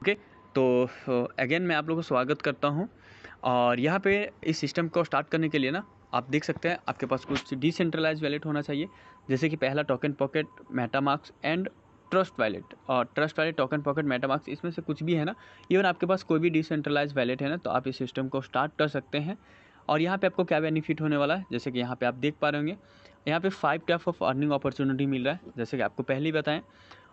Okay, तो again मैं आप लोगों को स्वागत करता हूं। और यहाँ पे इस सिस्टम को स्टार्ट करने के लिए ना आप देख सकते हैं आपके पास कुछ डिसेंट्रलाइज वैलेट होना चाहिए। जैसे कि पहला Token Pocket, MetaMask and Trust Wallet. और Trust Wallet, Token Pocket, MetaMask, इसमें से कुछ भी है ना, इवन आपके पास कोई भी डिसेंट्रलाइज वैलेट है ना, तो आप इस सिस्टम को स्टार्ट कर सकते हैं। और यहाँ पे आपको क्या बेनिफिट होने वाला है, जैसे कि यहाँ पे आप देख पा रहे होंगे, यहाँ पे 5 टाइप ऑफ अर्निंग अपॉर्चुनिटी मिल रहा है, जैसे कि आपको पहले ही बताएं।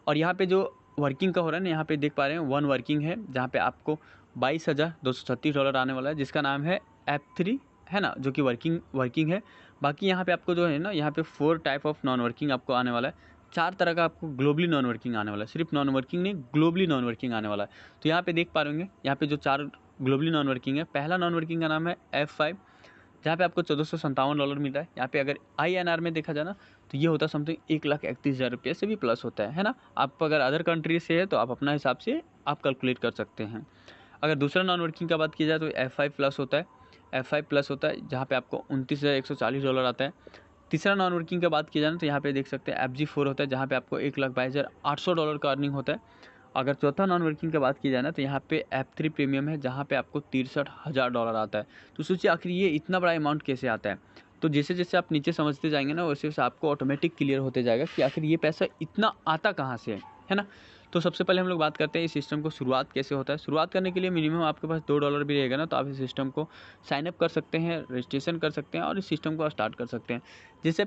और यहाँ पे जो वर्किंग का हो रहा है ना, यहाँ पे देख पा रहे हैं 1 वर्किंग है, जहाँ पे आपको $22,236 आने वाला है, जिसका नाम है F3, है ना, जो कि वर्किंग है। बाकी यहाँ पे आपको जो है ना, यहाँ पे 4 टाइप ऑफ नॉन वर्किंग आपको आने वाला है। 4 तरह का आपको ग्लोबली नॉन वर्किंग आने वाला है, सिर्फ नॉन वर्किंग नहीं, ग्लोबली नॉन वर्किंग आने वाला है। तो यहाँ पे देख पा रहे होंगे, यहाँ पे जो 4 ग्लोबली नॉन वर्किंग है, पहला नॉन वर्किंग का नाम है F5, जहाँ पे आपको $1457 मिल रहा है। यहाँ पे अगर INR में देखा जाए ना, तो ये होता है समथिंग 1,31,000 रुपये से भी प्लस होता है ना। आप अगर अदर कंट्री से है तो आप अपना हिसाब से आप कैलकुलेट कर सकते हैं। अगर दूसरा नॉन वर्किंग का बात की जाए तो F5 प्लस होता है, F5 प्लस होता है, जहाँ पे आपको $29,140 आता है। तीसरा नॉन वर्किंग का बात की जाए तो यहाँ पे देख सकते हैं FG4 होता है, जहाँ पे आपको $1,22,800 का अर्निंग होता है। अगर चौथा नॉन वर्किंग की बात की जाए ना, तो यहाँ पे F3 प्रीमियम है, जहाँ पे आपको $63,000 आता है। तो सोचिए आखिर ये इतना बड़ा अमाउंट कैसे आता है। तो जैसे जैसे आप नीचे समझते जाएंगे ना, वैसे वैसे आपको ऑटोमेटिक क्लियर होते जाएगा कि आखिर ये पैसा इतना आता कहाँ से है ना। तो सबसे पहले हम लोग बात करते हैं इस सिस्टम को शुरुआत कैसे होता है। शुरुआत करने के लिए मिनिमम आपके पास $2 भी रहेगा ना, तो आप इस सिस्टम को साइन अप कर सकते हैं, रजिस्ट्रेशन कर सकते हैं और इस सिस्टम को स्टार्ट कर सकते हैं। जैसे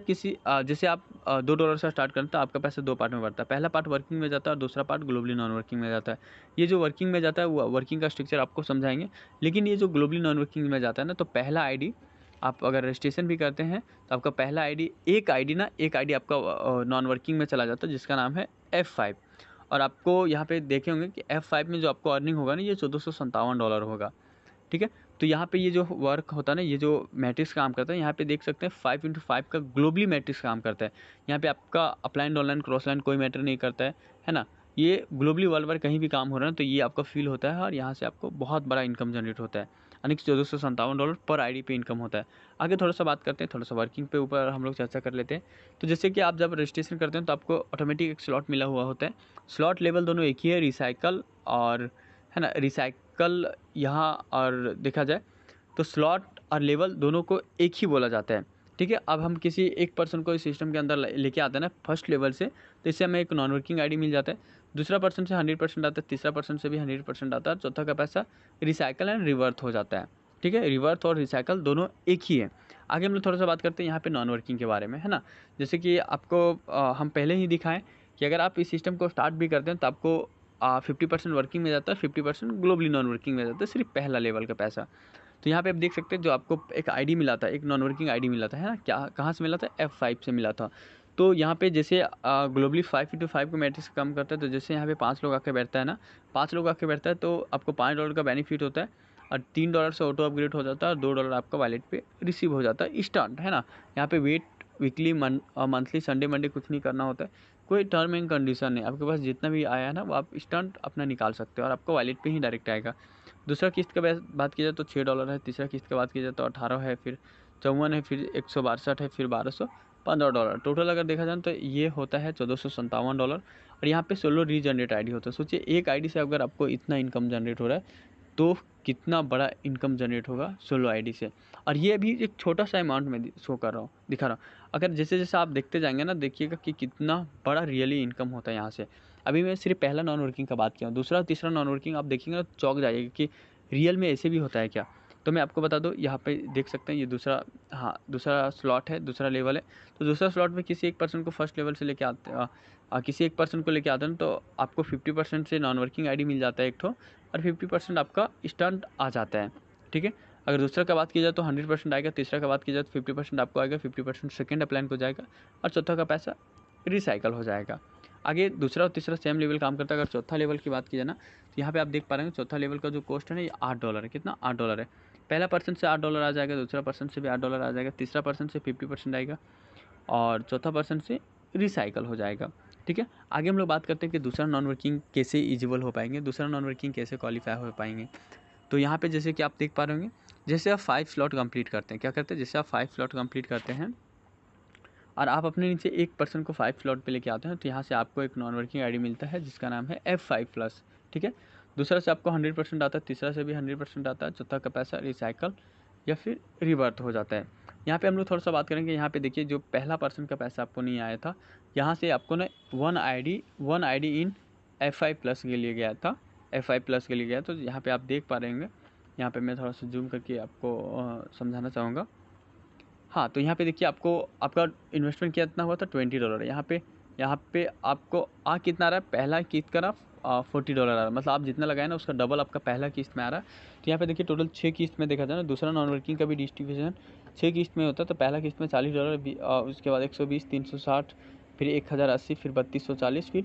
आप $2 से स्टार्ट करते हैं तो आपका पैसा 2 पार्ट में बढ़ता है। पहला पार्ट वर्किंग में जाता है और दूसरा पार्ट ग्लोबली नॉन वर्किंग में जाता है। ये जो वर्किंग में जाता है वो वर्किंग का स्ट्रक्चर आपको समझाएंगे, लेकिन ये जो ग्लोबली नॉन वर्किंग में जाता है ना, तो पहला आईडी आप अगर रजिस्ट्रेशन भी करते हैं तो आपका पहला आईडी एक आईडी आपका नॉन वर्किंग में चला जाता है, जिसका नाम है F5। और आपको यहाँ पे देखे होंगे कि F5 में जो आपको अर्निंग होगा ना, ये $1,457 होगा। ठीक है, तो यहाँ पे ये जो वर्क होता है ना, ये जो मैट्रिक्स काम करता है, यहाँ पे देख सकते हैं 5x5 का ग्लोबली मैट्रिक्स काम करता है। यहाँ पे आपका अपलाइन, डाउनलाइन, क्रॉस लाइन कोई मैटर नहीं करता है ना। ये ग्लोबली वर्ल्ड पर कहीं भी काम हो रहा है तो ये आपका फील होता है और यहाँ से आपको बहुत बड़ा इनकम जनरेट होता है, यानी कि $1,457 पर आईडी पे इनकम होता है। आगे थोड़ा सा बात करते हैं, थोड़ा सा वर्किंग पे ऊपर हम लोग चर्चा कर लेते हैं। तो जैसे कि आप जब रजिस्ट्रेशन करते हैं तो आपको ऑटोमेटिक एक स्लॉट मिला हुआ होता है। स्लॉट लेवल दोनों एक ही है, रिसाइकल और, है ना, रिसाइकल यहाँ और देखा जाए तो स्लॉट और लेवल दोनों को एक ही बोला जाता है। ठीक है, अब हम किसी एक पर्सन को इस सिस्टम के अंदर लेके आते हैं ना फर्स्ट लेवल से, तो इससे हमें एक नॉन वर्किंग आईडी मिल जाता है। दूसरा पर्सन से 100% आता है, तीसरा पर्सन से भी 100% आता है, चौथा का पैसा रिसाइकल एंड रिवर्थ हो जाता है। ठीक है, रिवर्थ और रिसाइकल दोनों एक ही है। आगे हम लोग थोड़ा सा बात करते हैं यहाँ पे नॉन वर्किंग के बारे में, है ना। जैसे कि आपको हम पहले ही दिखाएं कि अगर आप इस सिस्टम को स्टार्ट भी करते हैं तो आपको 50% वर्किंग में जाता है, 50% ग्लोबली नॉन वर्किंग में जाता है, सिर्फ पहला लेवल का पैसा। तो यहाँ पे आप देख सकते हैं जो आपको एक आईडी मिला था, एक नॉन वर्किंग आईडी मिला था, है ना, क्या कहाँ से मिला था, F5 से मिला था। तो यहाँ पे जैसे ग्लोबली 5x5 को मैट्रिक्स कम करता है, तो जैसे यहाँ पे 5 लोग आके बैठता है ना, 5 लोग आके बैठता है तो आपको $5 का बेनिफिट होता है और $3 से ऑटो अपग्रेड हो जाता है और $2 आपका वॉलेट पे रिसीव हो जाता है इंस्टेंट, है ना। यहाँ पे wait weekly, monthly, Sunday Monday कुछ नहीं करना होता है, कोई टर्म एंड कंडीशन नहीं। आपके पास जितना भी आया है ना वो आप इंस्टेंट अपना निकाल सकते हो और आपको वॉलेट पे ही डायरेक्ट आएगा। दूसरा किस्त का बात की जाए तो $6 है, तीसरा किस्त का बात की जाए तो 18 है, फिर 54 है, फिर 162 है, फिर $1,215। टोटल अगर देखा जाए तो ये होता है $1,457। और यहाँ पे सोलो रीजनरेट आईडी होता है। सोचिए एक आईडी से अगर आपको इतना इनकम जनरेट हो रहा है तो कितना बड़ा इनकम जनरेट होगा सोलो आईडी से। और ये अभी एक छोटा सा अमाउंट में शो कर रहा हूँ, दिखा रहा हूँ। अगर जैसे जैसे आप देखते जाएंगे ना, देखिएगा कि कितना बड़ा रियली इनकम होता है यहाँ से। अभी मैं सिर्फ पहला नॉन वर्किंग का बात किया हूँ, दूसरा तीसरा नॉन वर्किंग आप देखेंगे तो चौंक जाइएगा कि रियल में ऐसे भी होता है क्या। तो मैं आपको बता दूँ, यहाँ पे देख सकते हैं ये दूसरा, हाँ, दूसरा स्लॉट है, दूसरा लेवल है। तो दूसरा स्लॉट में किसी एक पर्सन को फर्स्ट लेवल से लेके आते किसी एक पर्सन को लेके आते हैं तो आपको 50% से नॉन वर्किंग आईडी मिल जाता है एक ठो, और 50% आपका स्टंट आ जाता है। ठीक है, अगर दूसरा का बात की जाए तो 100% आएगा, तीसरा का बात की जाए तो 50% आपको आएगा, 50% सेकेंड अप्लाइन को जाएगा और चौथा का पैसा रिसाइकल हो जाएगा। आगे दूसरा और तीसरा सेम लेवल काम करता है। अगर चौथा लेवल की बात की जाए ना, तो यहाँ पे आप देख पा रहे हैं चौथा लेवल का जो कॉस्ट है ना, ये $8 है। कितना? $8 है। पहला पर्सन से $8 आ जाएगा, दूसरा पर्सन से भी $8 आ जाएगा, तीसरा पर्सन से 50% आएगा और चौथा पर्सन से रिसाइकल हो जाएगा। ठीक है, आगे हम लोग बात करते हैं कि दूसरा नॉन वर्किंग कैसे एलिजिबल हो पाएंगे, दूसरा नॉन वर्किंग कैसे क्वालिफाई हो पाएंगे। तो यहाँ पे जैसे कि आप देख पा रहे होंगे, जैसे आप 5 स्लॉट कंप्लीट करते हैं, क्या करते हैं, जैसे आप 5 स्लॉट कंप्लीट करते हैं और आप अपने नीचे एक पर्सन को 5 स्लॉट पे लेके आते हैं, तो यहाँ से आपको एक नॉन वर्किंग आईडी मिलता है जिसका नाम है F5 प्लस। ठीक है, दूसरा से आपको 100% आता है, तीसरा से भी 100% आता है, चौथा का पैसा रिसाइकल या फिर रिवर्थ हो जाता है। यहाँ पे हम लोग थोड़ा सा बात करेंगे। यहाँ पे देखिए जो पहला पर्सन का पैसा आपको नहीं आया था, यहाँ से आपको ना वन आईडी इन FI प्लस के लिए गया था, FI प्लस के लिए गया। तो यहाँ पे आप देख पा रहे होंगे, यहाँ पे मैं थोड़ा सा जूम करके आपको समझाना चाहूँगा। हाँ, तो यहाँ पे देखिए आपको आपका इन्वेस्टमेंट कितना हुआ था, $20। यहाँ पे आपको कितना आ रहा है, पहला किस्त का $40 आ रहा है, मतलब आप जितना लगाए ना उसका डबल आपका पहला किस्त में आ रहा है। तो यहाँ पे देखिए टोटल 6 किस्त में देखा जाए ना, दूसरा नॉन वर्किंग का भी डिस्ट्रीब्यूशन 6 किस्त में होता है। तो पहला किस्त में $40, उसके बाद 120, 360, फिर 1080, फिर 3240,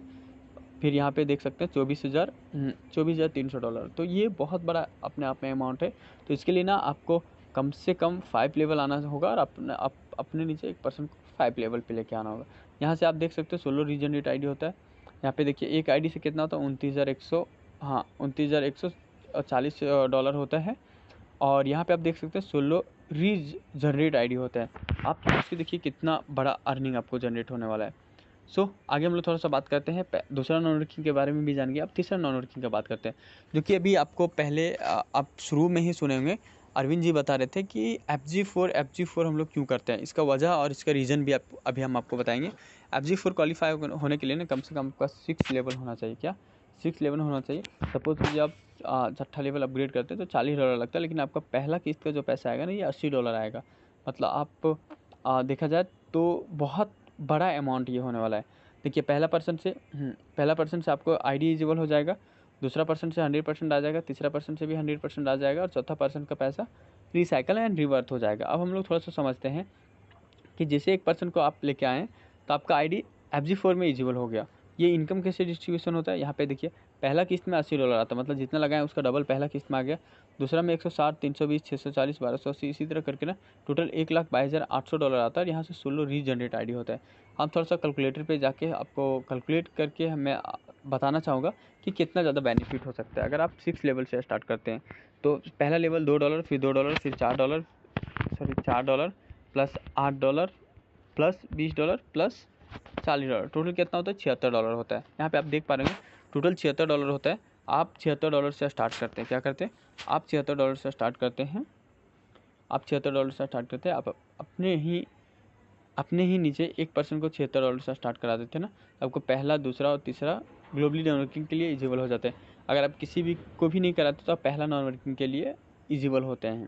फिर यहाँ पे देख सकते हैं $24,300। तो ये बहुत बड़ा अपने आप में अमाउंट है। तो इसके लिए ना आपको कम से कम 5 लेवल आना होगा और अपने नीचे एक पर्सन को 5 लेवल पे लेके आना होगा। यहाँ से आप देख सकते हो सोलो रीजनरेट आईडी होता है। यहाँ पे देखिए एक आईडी से कितना होता है, 29,140 डॉलर होता है। और यहाँ पे आप देख सकते हैं सोलो रीजनरेट आईडी होता है। आप इसके देखिए कितना बड़ा अर्निंग आपको जनरेट होने वाला है। आगे हम लोग थोड़ा सा बात करते हैं दूसरा नॉन वर्किंग के बारे में भी जानेंगे। अब तीसरा नॉन वर्किंग का बात करते हैं, जो कि अभी आपको पहले आप शुरू में ही सुने होंगे। अरविंद जी बता रहे थे कि FG4 हम लोग क्यों करते हैं, इसका वजह और इसका रीज़न भी अभी हम आपको बताएंगे। FG4 क्वालिफाई होने के लिए ना कम से कम आपका 6 लेवल होना चाहिए। क्या 6 लेवल होना चाहिए? सपोज कीजिए आप 6ठा लेवल अपग्रेड करते हैं तो $40 लगता है, लेकिन आपका पहला किस्त का जो पैसा आएगा ना ये $80 आएगा। मतलब आप देखा जाए तो बहुत बड़ा अमाउंट ये होने वाला है। देखिए पहला पर्सन से आपको आईडी इजिबल हो जाएगा, दूसरा पर्सन से 100% आ जाएगा, तीसरा पर्सन से भी 100% आ जाएगा और चौथा पर्सन का पैसा रिसाइकल एंड रिवर्थ हो जाएगा। अब हम लोग थोड़ा सा समझते हैं कि जैसे एक पर्सन को आप लेके आएँ तो आपका आईडी FG4 में इजिबल हो गया। ये इनकम कैसे डिस्ट्रीब्यूशन होता है, यहाँ पे देखिए पहला किस्त में $80 आता है, मतलब जितना लगाएं उसका डबल पहला किस्त में आ गया। दूसरा में 160, 320, 640, 1280, इसी तरह करके ना टोटल $1,22,800 आता है। यहाँ से सोलो रीजनरेट आईडी होता है। हम थोड़ा सा कैलकुलेटर पे जाके आपको कैलकुलेट करके मैं बताना चाहूँगा कि कितना ज़्यादा बेनिफिट हो सकता है अगर आप 6 लेवल से स्टार्ट करते हैं। तो पहला लेवल $2, फिर $2, फिर $4 प्लस $8 प्लस $20 प्लस $40, टोटल कितना होता है, $76 होता है। यहाँ पे आप देख पा रहे हैं टोटल $76 होता है। आप $76 से स्टार्ट करते हैं। क्या करते हैं, आप $76 से स्टार्ट करते हैं। आप अपने ही नीचे एक पर्सन को $76 से स्टार्ट करा देते हैं ना, आपको पहला, दूसरा और तीसरा ग्लोबली नॉन वर्किंग के लिए इजिबल हो जाते हैं। अगर आप किसी भी को भी नहीं कराते तो आप पहला नॉन वर्किंग के लिए इजिबल होते हैं।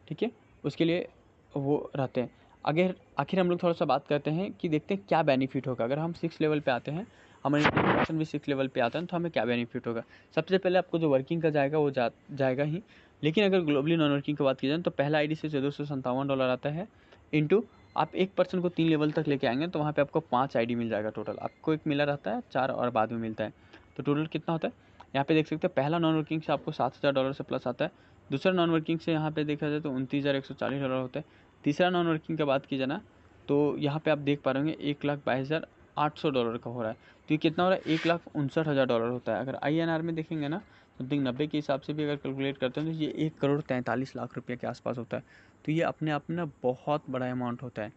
ठीक है, उसके लिए वो रहते हैं। आखिर हम लोग थोड़ा सा बात करते हैं कि देखते हैं क्या बेनिफिट होगा अगर हम 6 लेवल पे आते हैं, हमारे पर्सन भी 6 लेवल पे आता है तो हमें क्या बेनिफिट होगा। सबसे पहले आपको जो वर्किंग का जाएगा वो जाएगा ही, लेकिन अगर ग्लोबली नॉन वर्किंग की बात की जाए तो पहला आईडी से $1457 आता है। इंटू आप एक पर्सन को 3 लेवल तक लेके आएंगे तो वहाँ पे आपको 5 आईडी मिल जाएगा। टोटल आपको एक मिला रहता है, 4 और बाद में मिलता है। तो टोटल कितना होता है, यहाँ पे देख सकते हैं पहला नॉन वर्किंग से आपको $7,000 से प्लस आता है। दूसरा नॉन वर्किंग से यहाँ पे देखा जाए तो $29,140 होता है। तीसरा नॉन वर्किंग की बात की जाए ना तो यहाँ पे आप देख पा रहे होंगे $1,22,800 का हो रहा है। तो ये कितना हो रहा है, $1,59,000 होता है। अगर INR में देखेंगे ना समथिंग 90 के हिसाब से भी अगर कैलकुलेट करते हैं तो ये 1,43,00,000 के आसपास होता है। तो ये अपने आप में ना बहुत बड़ा अमाउंट होता है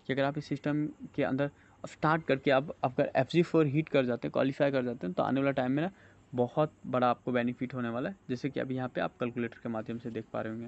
कि अगर आप इस सिस्टम के अंदर स्टार्ट करके आप अगर FG4 हिट कर जाते हैं, क्वालिफाई कर जाते हैं, तो आने वाला टाइम में ना बहुत बड़ा आपको बेनिफिट होने वाला है, जैसे कि अभी यहाँ पे आप कैलकुलेटर के माध्यम से देख पा रहे होंगे।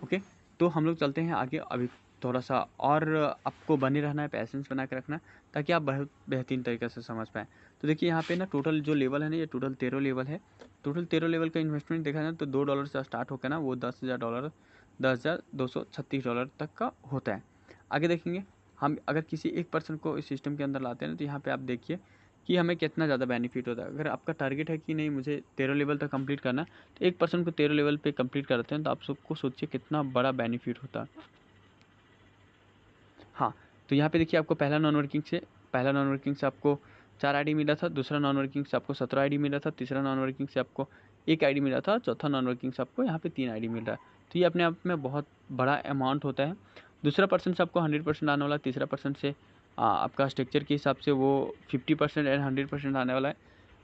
ओके, तो हम लोग चलते हैं आगे। अभी थोड़ा सा और आपको बने रहना है, पैसेंस बना के रखना है ताकि आप बहुत बेहतरीन तरीके से समझ पाएँ। तो देखिए यहाँ पे ना टोटल जो लेवल है ना, ये टोटल 13 लेवल है। टोटल 13 लेवल का इन्वेस्टमेंट देखा जाए तो $2 से स्टार्ट होकर ना वो $10,236 तक का होता है। आगे देखेंगे हम अगर किसी एक पर्सन को इस सिस्टम के अंदर लाते हैं तो यहाँ पे आप देखिए कि हमें कितना ज़्यादा बेनिफिट होता है। अगर आपका टारगेट है कि नहीं मुझे 13 लेवल तक कंप्लीट करना है, तो एक पर्सन को 13 लेवल पे कंप्लीट करते हैं तो आप सबको सोचिए कितना बड़ा बेनिफिट होता है। हाँ, तो यहाँ पे देखिए आपको पहला नॉन वर्किंग से आपको 4 आईडी मिला था, दूसरा नॉन वर्किंग से आपको 17 आईडी मिला था, तीसरा नॉन वर्किंग से आपको 1 आईडी मिला था, चौथा नॉन वर्किंग से आपको यहाँ पे 3 आईडी मिल रहा है। तो ये अपने आप में बहुत बड़ा अमाउंट होता है। दूसरा पर्सन से आपको 100% आने वाला है, तीसरा पर्सन से आपका स्ट्रक्चर के हिसाब से वो 50% एंड 100% आने वाला है।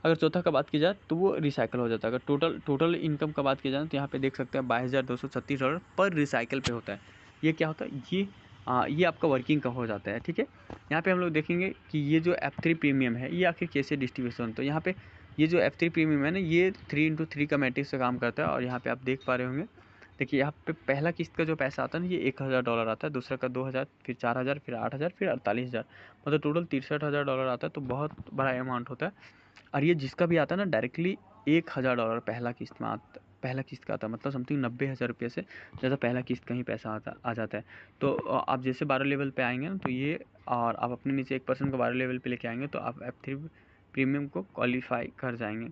अगर चौथा का बात की जाए तो वो रिसाइकल हो जाता है। अगर टोटल इनकम का बात की जाए तो यहाँ पे देख सकते हैं $22,236 पर रिसाइकल पे होता है। ये क्या होता है, ये आपका वर्किंग का हो जाता है। ठीक है, यहाँ पे हम लोग देखेंगे कि ये जो F3 प्रीमियम है ये आखिर कैसे डिस्ट्रीब्यूशन होता है। यहाँ पे ये जो F3 प्रीमियम है ना, ये 3x3 का मैट्रिक्स से काम करता है। और यहाँ पे आप देख पा रहे होंगे, देखिए यहाँ पे पहला किस्त का जो पैसा आता है ना, ये $1000 आता है, दूसरा का 2000, फिर 4000, फिर 8000, फिर 48000, मतलब टोटल $63000 आता है। तो बहुत बड़ा अमाउंट होता है। और ये जिसका भी आता है ना, डायरेक्टली $1000 पहला किस्त में आता, पहला किस्त का आता है, मतलब समथिंग 90,000 रुपये से ज़्यादा पहला किस्त का ही पैसा आ जाता है। तो आप जैसे 12 लेवल पे आएंगे ना, तो ये, और आप अपने नीचे 1% को 12 लेवल पे लेके आएंगे, तो आप F3 प्रीमियम को क्वालिफाई कर जाएंगे।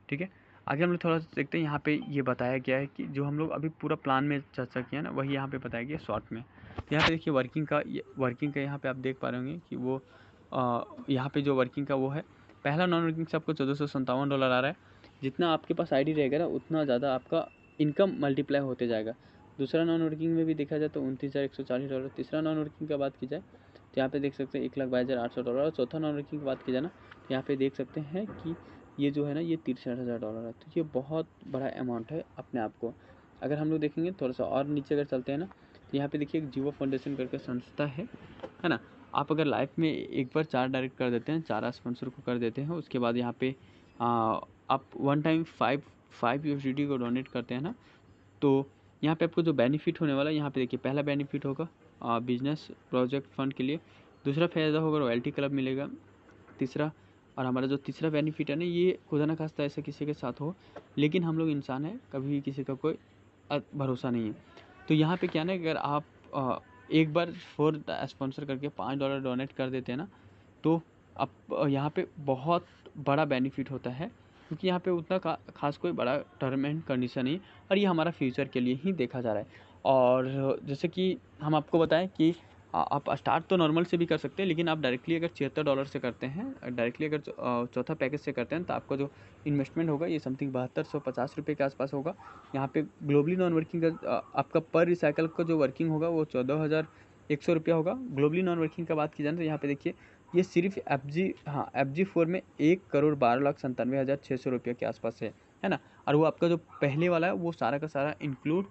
ठीक है, आगे हम लोग थोड़ा सा देखते हैं। यहाँ पे ये बताया गया है कि जो हम लोग अभी पूरा प्लान में चर्चा किया ना, वही यहाँ पे बताया गया शॉर्ट में। तो यहाँ पे देखिए वर्किंग का यहाँ पे आप देख पा रहे होंगे कि वो यहाँ पे जो वर्किंग का वो है, पहला नॉन वर्किंग से आपको $1457 आ रहा है। जितना आपके पास आईडी रहेगा ना, उतना ज़्यादा आपका इनकम मल्टीप्लाई होते जाएगा। दूसरा नॉन वर्किंग में भी देखा जाए तो $29,140। तीसरा नॉन वर्किंग का बात की जाए तो यहाँ पे देख सकते हैं $1,22,800। और चौथा नॉन वर्किंग की बात की जाए ना, तो यहाँ पे देख सकते हैं कि ये जो है ना, ये $63,000 है। तो ये बहुत बड़ा अमाउंट है अपने आप को। अगर हम लोग देखेंगे थोड़ा सा और नीचे अगर चलते हैं ना, तो यहाँ पे देखिए एक जीवो फाउंडेशन करके संस्था है ना। आप अगर लाइफ में एक बार 4 डायरेक्ट कर देते हैं, 4 स्पॉन्सर को कर देते हैं, उसके बाद यहाँ पे आप वन टाइम 5 USDT को डोनेट करते हैं ना, तो यहाँ पे आपको जो बेनिफिट होने वाला है, यहाँ पे देखिए पहला बेनिफिट होगा बिजनेस प्रोजेक्ट फंड के लिए। दूसरा फ़ायदा होगा रॉयल्टी क्लब मिलेगा। तीसरा, और हमारा जो तीसरा बेनिफिट है ना, ये खुदा ना खास्ता ऐसा किसी के साथ हो, लेकिन हम लोग इंसान हैं, कभी किसी का कोई भरोसा नहीं है। तो यहाँ पे क्या ना, अगर आप एक बार 4 स्पॉन्सर करके $5 डोनेट कर देते हैं ना, तो आप यहाँ पे बहुत बड़ा बेनिफिट होता है, क्योंकि यहाँ पे उतना खास कोई बड़ा टर्म एंड कंडीशन नहीं, और ये हमारा फ्यूचर के लिए ही देखा जा रहा है। और जैसे कि हम आपको बताएं कि आप स्टार्ट तो नॉर्मल से भी कर सकते हैं, लेकिन आप डायरेक्टली अगर $76 से करते हैं, डायरेक्टली अगर चौथा पैकेज से करते हैं, तो आपका जो इन्वेस्टमेंट होगा ये समथिंग ₹7250 के आसपास होगा। यहाँ पे ग्लोबली नॉन वर्किंग का आपका पर रिसाइकल का जो वर्किंग होगा वो ₹14,100 होगा। ग्लोबली नॉन वर्किंग का बात की जाए तो यहाँ पे देखिए, ये सिर्फ FG4 में ₹1,12,97,600 के आसपास है ना। और वो आपका जो पहले वाला है वो सारा का सारा इंक्लूड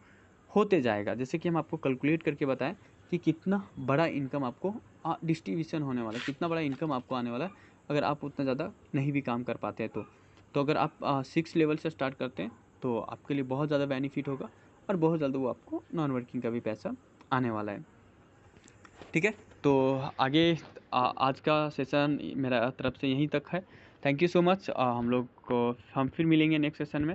होते जाएगा। जैसे कि हम आपको कैलकुलेट करके बताएं कि कितना बड़ा इनकम आपको डिस्ट्रीब्यूशन होने वाला है, कितना बड़ा इनकम आपको आने वाला है, अगर आप उतना ज़्यादा नहीं भी काम कर पाते हैं तो अगर आप 6 लेवल से स्टार्ट करते हैं, तो आपके लिए बहुत ज़्यादा बेनिफिट होगा, और बहुत जल्द वो आपको नॉन वर्किंग का भी पैसा आने वाला है। ठीक है, तो आगे आज का सेशन मेरा तरफ से यहीं तक है। Thank you so much. हम फिर मिलेंगे नेक्स्ट सेशन में।